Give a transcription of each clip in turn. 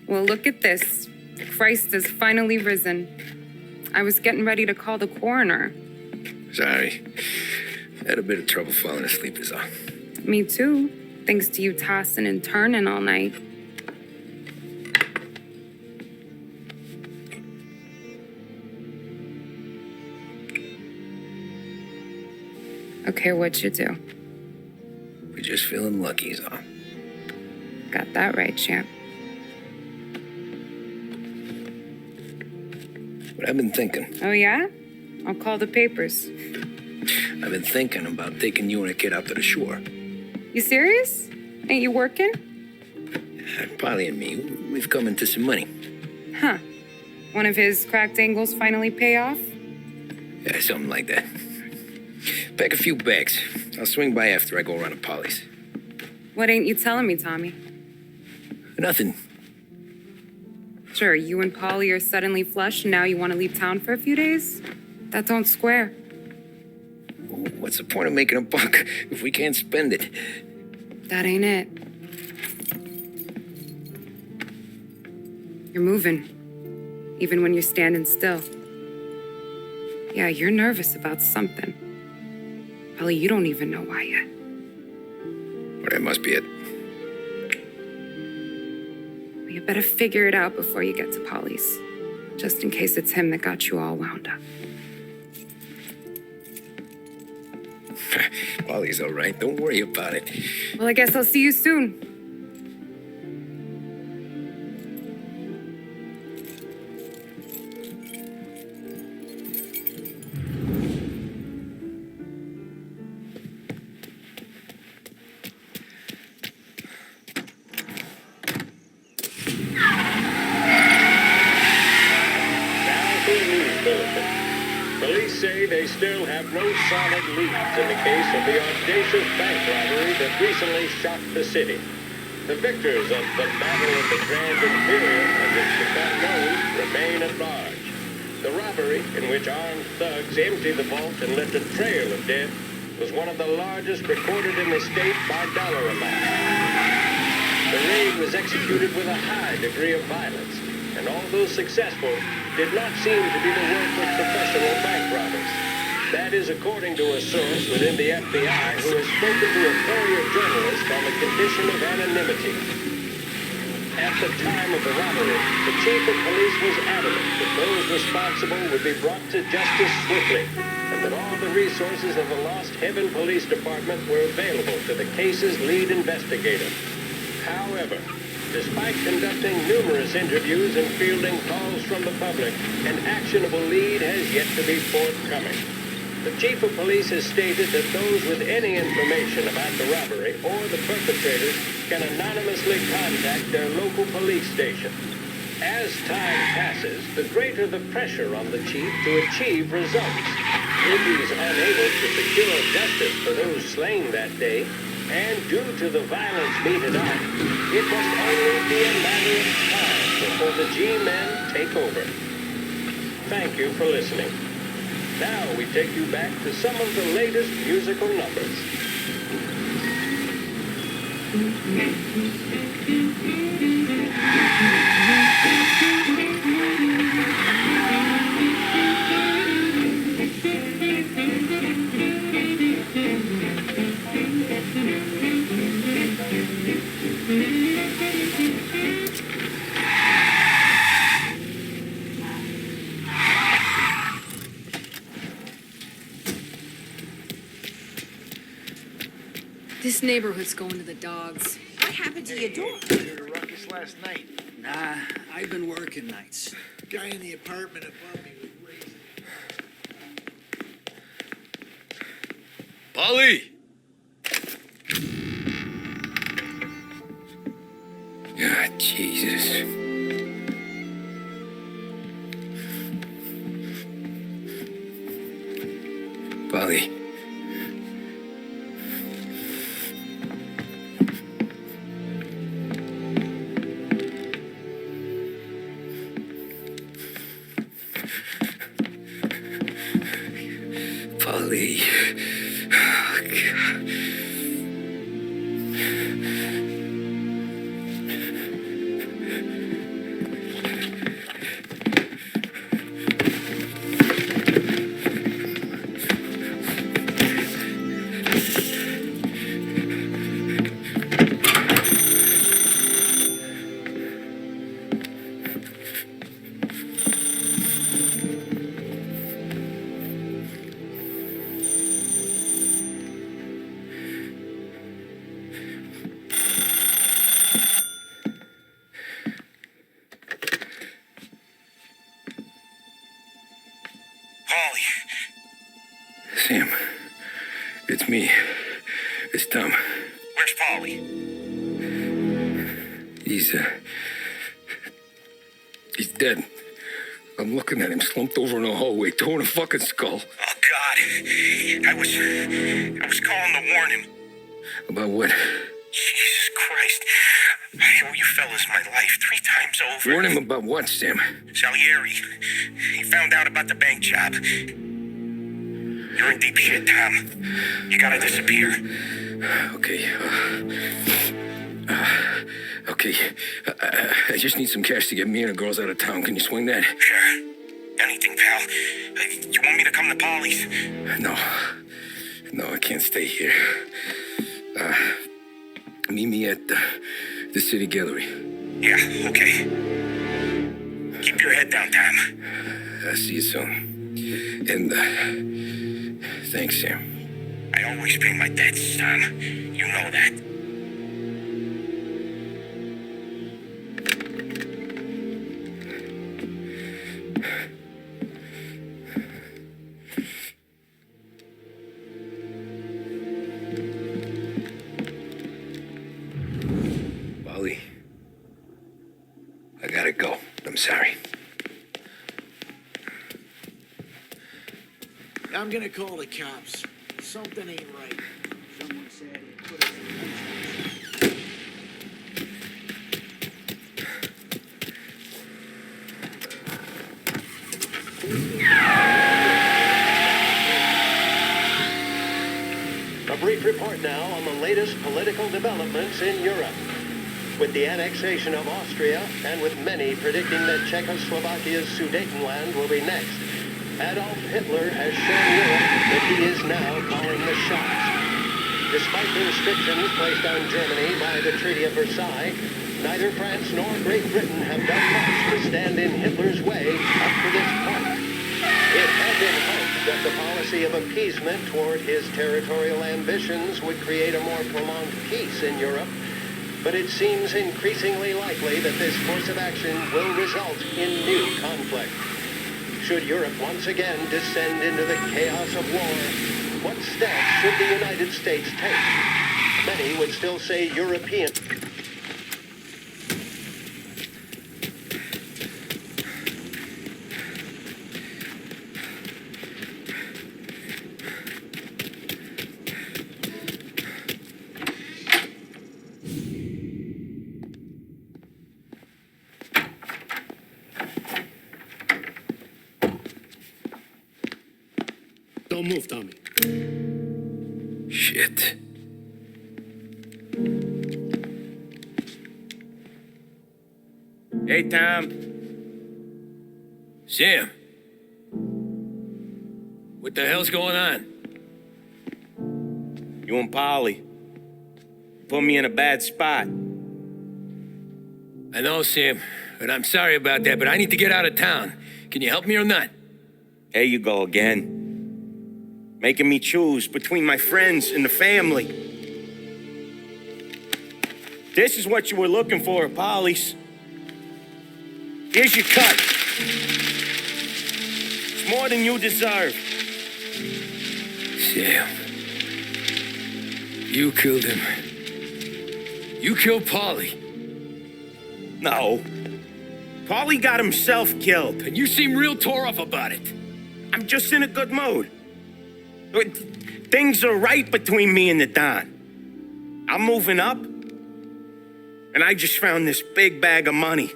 Well, look at this. Christ has finally risen. I was getting ready to call the coroner. Sorry. Had a bit of trouble falling asleep is all. Me too, thanks to you tossing and turning all night. Okay, what'd you do? We're just feeling lucky is all. Got that right, champ. But I've been thinking. Oh, yeah? I'll call the papers. I've been thinking about taking you and a kid out to the shore. You serious? Ain't you working? Paulie and me, we've come into some money. Huh. One of his cracked angles finally pay off? Yeah, something like that. Pack a few bags. I'll swing by after I go around to Paulie's. What ain't you telling me, Tommy? Nothing. Sure, you and Paulie are suddenly flush and now you want to leave town for a few days? That don't square. What's the point of making a buck if we can't spend it? That ain't it. You're moving, even when you're standing still. Yeah, you're nervous about something. Probably you don't even know why yet. Well, that must be it. Well, you better figure it out before you get to Paulie's, just in case it's him that got you all wound up. Paulie's all right. Don't worry about it. Well, I guess I'll see you soon. Police say they still have no solid leads in the case of the audacious bank robbery that recently shocked the city. The victors of the Battle of the Grand Imperial, as it's become known, remain at large. The robbery, in which armed thugs emptied the vault and left a trail of dead, was one of the largest recorded in the state by dollar amount. The raid was executed with a high degree of violence, and although successful, did not seem to be the work of professional bank robbers. That is according to a source within the FBI who has spoken to a Courier journalist on the condition of anonymity. At the time of the robbery, the chief of police was adamant that those responsible would be brought to justice swiftly, and that all the resources of the Lost Heaven Police Department were available to the case's lead investigator. However, despite conducting numerous interviews and fielding calls from the public, an actionable lead has yet to be forthcoming. The chief of police has stated that those with any information about the robbery or the perpetrators can anonymously contact their local police station. As time passes, the greater the pressure on the chief to achieve results. If he's unable to secure justice for those slain that day, and due to the violence meted out, it must only be a matter of time before the G-men take over. Thank you for listening. Now we take you back to some of the latest musical numbers. This neighborhood's going to the dogs. What happened to your dog? You heard a ruckus last night. Nah, I've been working nights. The guy in the apartment above me was raising. Paulie! Ah, Jesus. Paulie. Paulie. Oh, God. me. It's Tom. Where's Paulie? He's dead. I'm looking at him slumped over in the hallway, torn a fucking skull. Oh, God. I was calling to warn him. About what? Jesus Christ. I owe you fellas my life 3 times over. Warn him about what, Sam? Salieri. He found out about the bank job. You're in deep shit, Tom. You gotta disappear. Okay. Okay. I just need some cash to get me and the girls out of town. Can you swing that? Sure. Anything, pal. You want me to come to Paulie's? No, I can't stay here. Meet me at the city gallery. Yeah, okay. Keep your head down, Tom. I'll see you soon. And, thanks, Sam. I always pay my debts, Tom. You know that. Paulie, I gotta go. I'm sorry. I'm gonna call the cops. Something ain't right. Someone said he put us in business. A brief report now on the latest political developments in Europe. With the annexation of Austria, and with many predicting that Czechoslovakia's Sudetenland will be next, Adolf Hitler has shown Europe that he is now calling the shots. Despite the restrictions placed on Germany by the Treaty of Versailles, neither France nor Great Britain have done much to stand in Hitler's way up to this point. It had been hoped that the policy of appeasement toward his territorial ambitions would create a more prolonged peace in Europe, but it seems increasingly likely that this course of action will result in new conflict. Should Europe once again descend into the chaos of war, what steps should the United States take? Many would still say European. Don't move, Tommy. Shit. Hey, Tom. Sam. What the hell's going on? You and Paulie put me in a bad spot. I know, Sam, and I'm sorry about that, but I need to get out of town. Can you help me or not? There you go again. Making me choose between my friends and the family. This is what you were looking for, Paulie's. Here's your cut. It's more than you deserve. Sam. You killed him. You killed Paulie. No. Paulie got himself killed. And you seem real tore up about it. I'm just in a good mood. Things are right between me and the Don. I'm moving up, and I just found this big bag of money.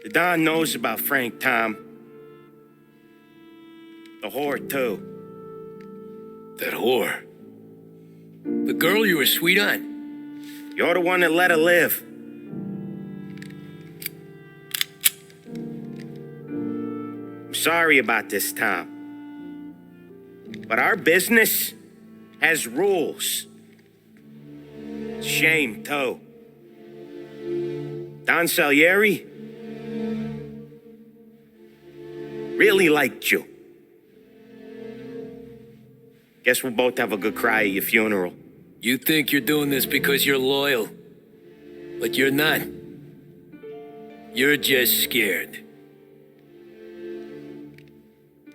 The Don knows about Frank, Tom. The whore, too. That whore. The girl you were sweet on. You're the one that let her live. I'm sorry about this, Tom. But our business has rules. Shame, too. Don Salieri really liked you. Guess we'll both have a good cry at your funeral. You think you're doing this because you're loyal, but you're not. You're just scared.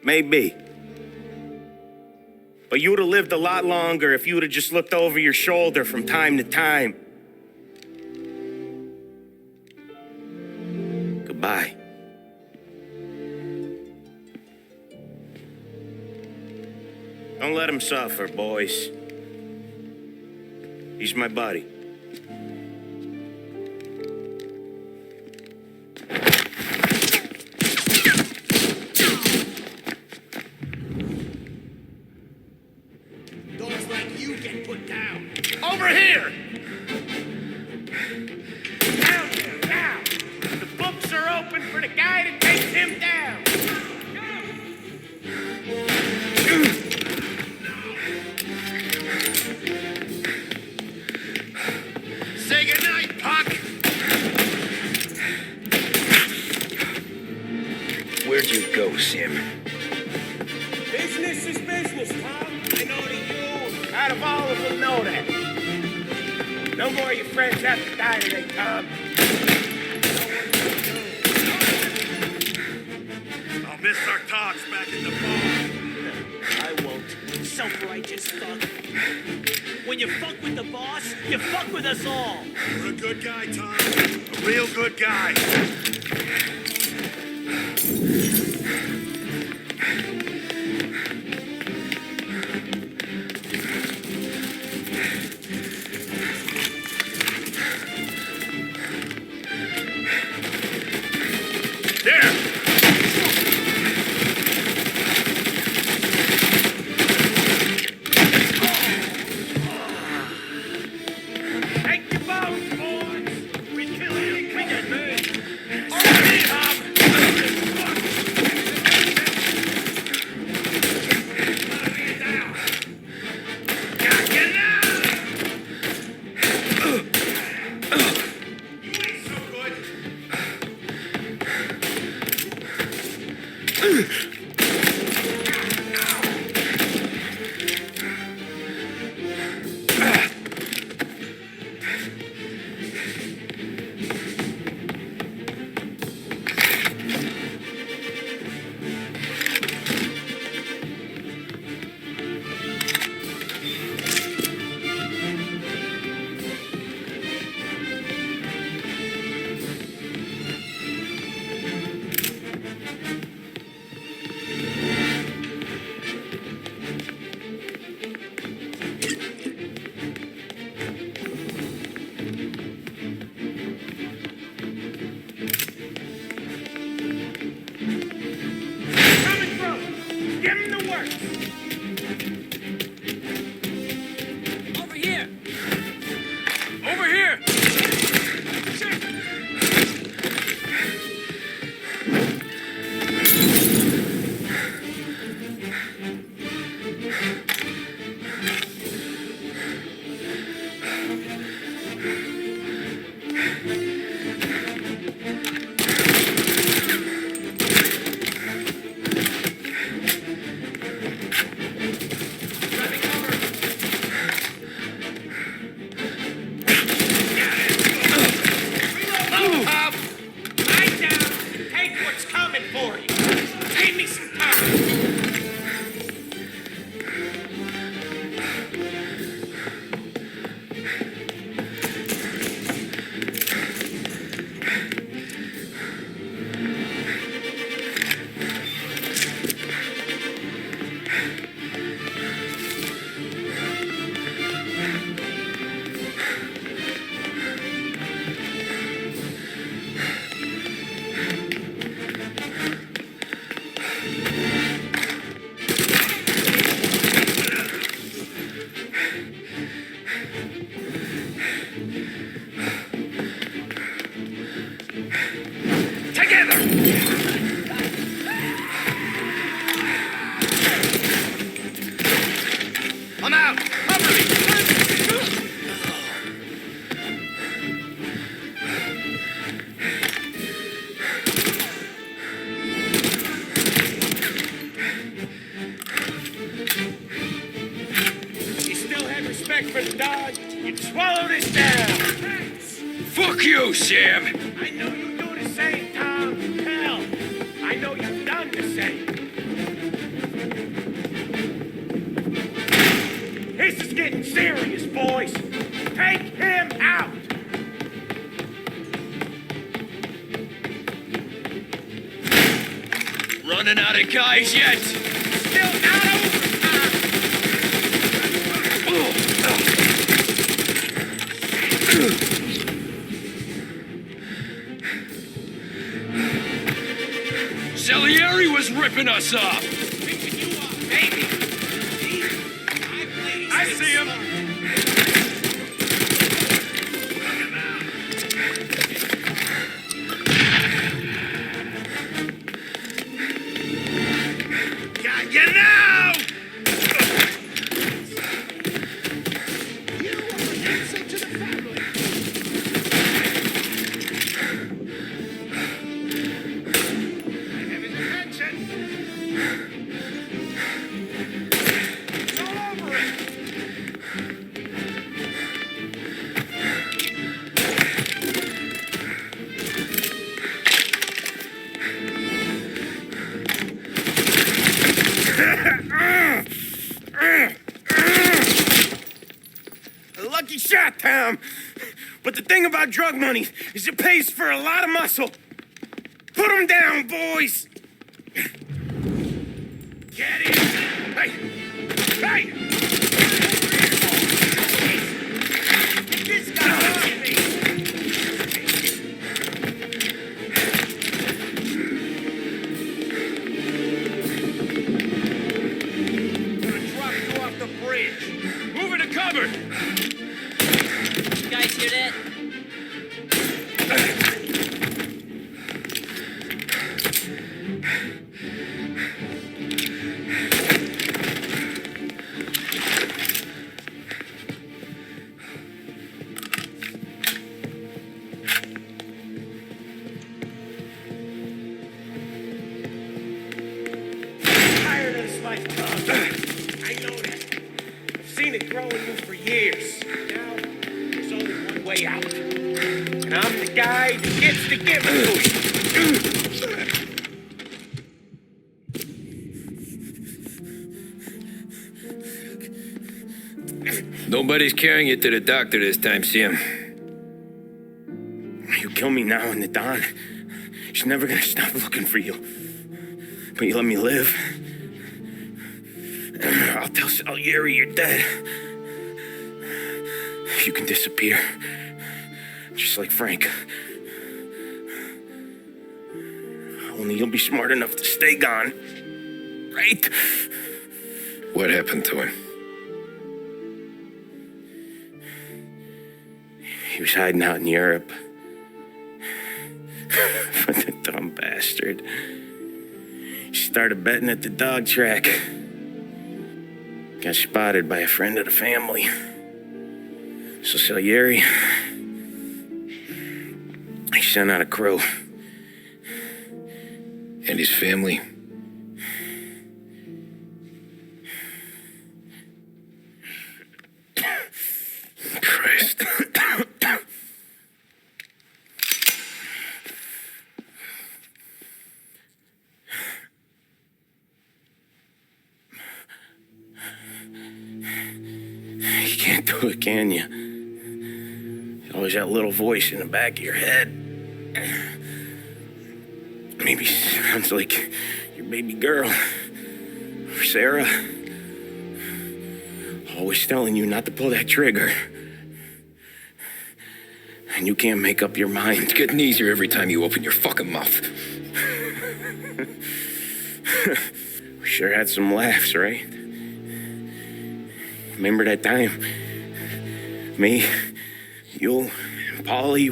Maybe. But you'd have lived a lot longer if you'd have just looked over your shoulder from time to time. Goodbye. Don't let him suffer, boys. He's my buddy. Dogs like you get put down. Over here! Down there, now! The books are open for the guy that takes him down! Say goodnight, Puck! Where'd you go, Sam? Business is business, Tom. I know that you, out of all of them, know that. No more of your friends have to die today, Tom. I'll miss our talks back at the bar. I won't. Self-righteous fuck. When you fuck with the boss, you fuck with us all. You're a good guy, Tom. A real good guy. Take your bones, boys. We kill anything we can move. You ain't so good. Coming through. Give him the works. Over here! Over here. Lie down. Take what's coming for you. Give me some time. I'm out! Cover me! You still have respect for the dog? You'd swallow this down! Fuck you, Sam! I know you do the same, Tom. Hell, I know you've done the same. is getting serious, boys. Take him out. Running out of guys yet? Still out of Salieri was ripping us off. I see him. Got you now! Have his attention. It's all over it. A lucky shot, Tom. But the thing about drug money is it pays for a lot of muscle. Put him down, boys. Get in. Hey. Hey. This guy's on me. Gonna drop you off the bridge. Moving to cover. You guys hear that? Tired of this life, Tom. I know that. I've seen it grow in you for years. Now, there's only one way out. And I'm the guy that gets to give it to you. Nobody's carrying you to the doctor this time, Sam. You kill me now and the Don. She's never gonna stop looking for you. But you let me live. I'll tell Salieri you're dead. You can disappear. Just like Frank. Only you'll be smart enough to stay gone. Right? What happened to him? He was hiding out in Europe. But the dumb bastard. He started betting at the dog track. Got spotted by a friend of the family. So Salieri, he sent out a crew. And his family? Christ. You can't do it, can you? You always that little voice in the back of your head. Maybe sounds like your baby girl. Or Sarah. Always telling you not to pull that trigger. And you can't make up your mind. It's getting easier every time you open your fucking mouth. We sure had some laughs, right? Remember that time? Me, you, and Paulie.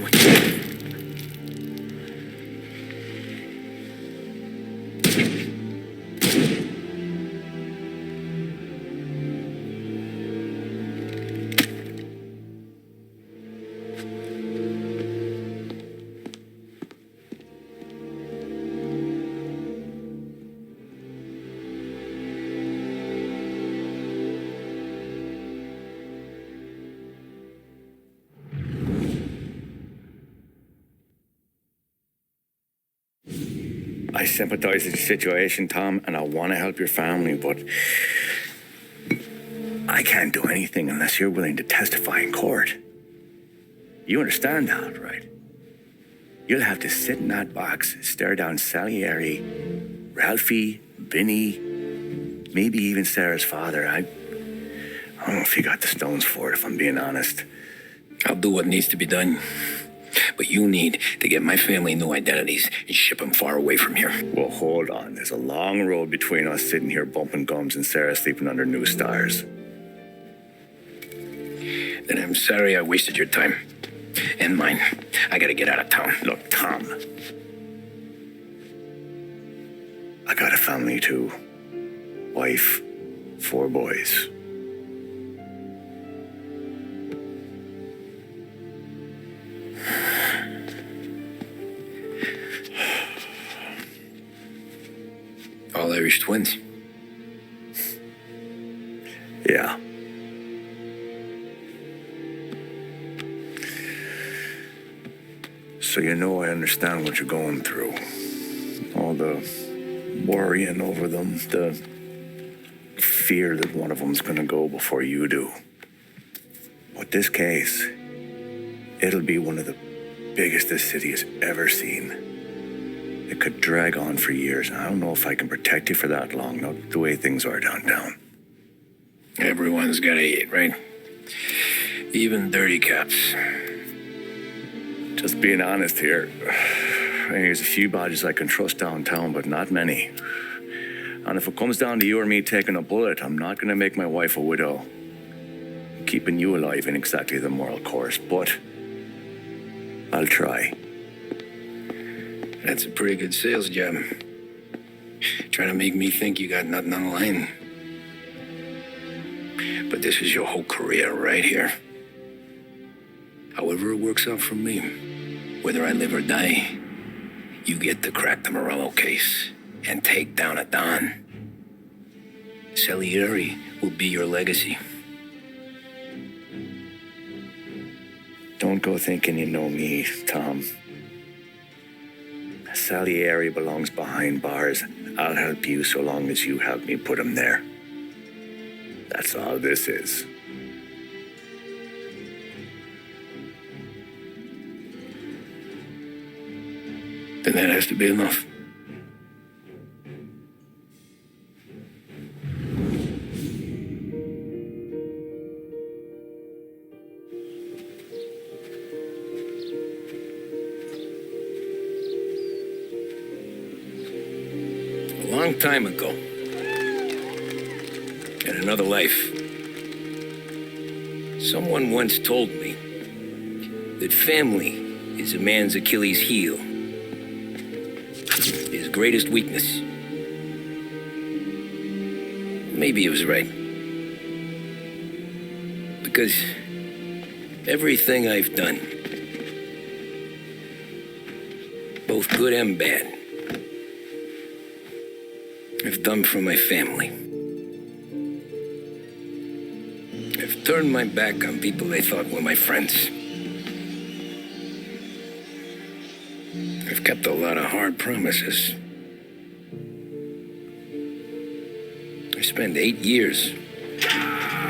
I sympathize with the situation, Tom, and I want to help your family, but I can't do anything unless you're willing to testify in court. You understand that, right? You'll have to sit in that box, stare down Salieri, Ralphie, Vinny, maybe even Sarah's father. I don't know if you got the stones for it, if I'm being honest. I'll do what needs to be done. But you need to get my family new identities and ship them far away from here. Well, hold on. There's a long road between us sitting here bumping gums and Sarah sleeping under new stars. Then I'm sorry I wasted your time. And mine. I gotta get out of town. Look, Tom. I got a family too. Wife, 4 boys. All Irish twins. Yeah. So you know I understand what you're going through. All the worrying over them, the fear that one of them's gonna go before you do. But this case, it'll be one of the biggest this city has ever seen. It could drag on for years. I don't know if I can protect you for that long, not the way things are downtown. Everyone's gotta eat, right? Even dirty cops. Just being honest here. There's a few bodies I can trust downtown, but not many. And if it comes down to you or me taking a bullet, I'm not gonna make my wife a widow. Keeping you alive ain't exactly the moral course, but I'll try. That's a pretty good sales job. Trying to make me think you got nothing on the line. But this is your whole career right here. However it works out for me, whether I live or die, you get to crack the Morello case and take down a Don. Salieri will be your legacy. Don't go thinking you know me, Tom. Salieri belongs behind bars. I'll help you so long as you help me put him there. That's all this is. Then that has to be enough. A long time ago, in another life, someone once told me that family is a man's Achilles heel, his greatest weakness. Maybe he was right. Because everything I've done, both good and bad, I've done for my family. I've turned my back on people they thought were my friends. I've kept a lot of hard promises. I spent 8 years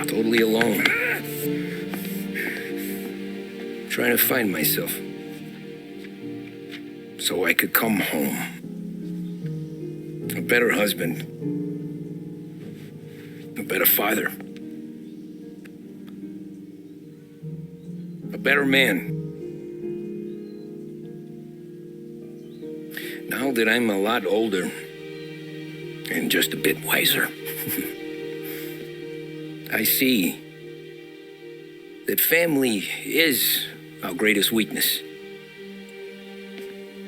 totally alone, trying to find myself so I could come home. A better husband, a better father, a better man. Now that I'm a lot older and just a bit wiser, I see that family is our greatest weakness,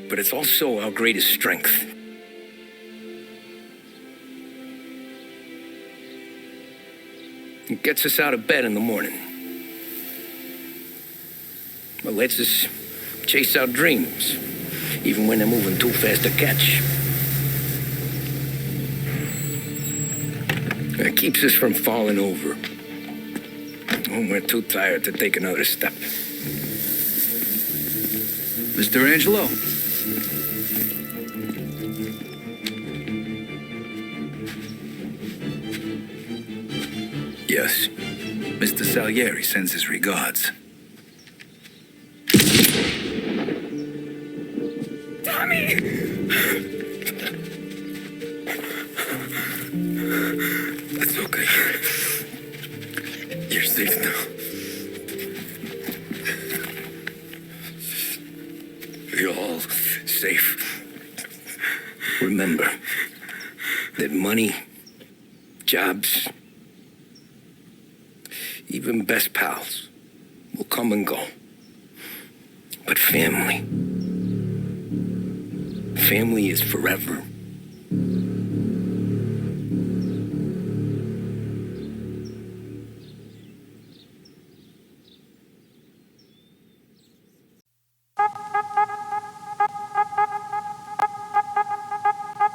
but it's also our greatest strength. It gets us out of bed in the morning. It lets us chase our dreams, even when they're moving too fast to catch. It keeps us from falling over when we're too tired to take another step. Mr. Angelo. Yes. Mr. Salieri sends his regards. Tommy! It's okay. You're safe now. You're all safe. Remember that money, jobs, even best pals will come and go. But family is forever.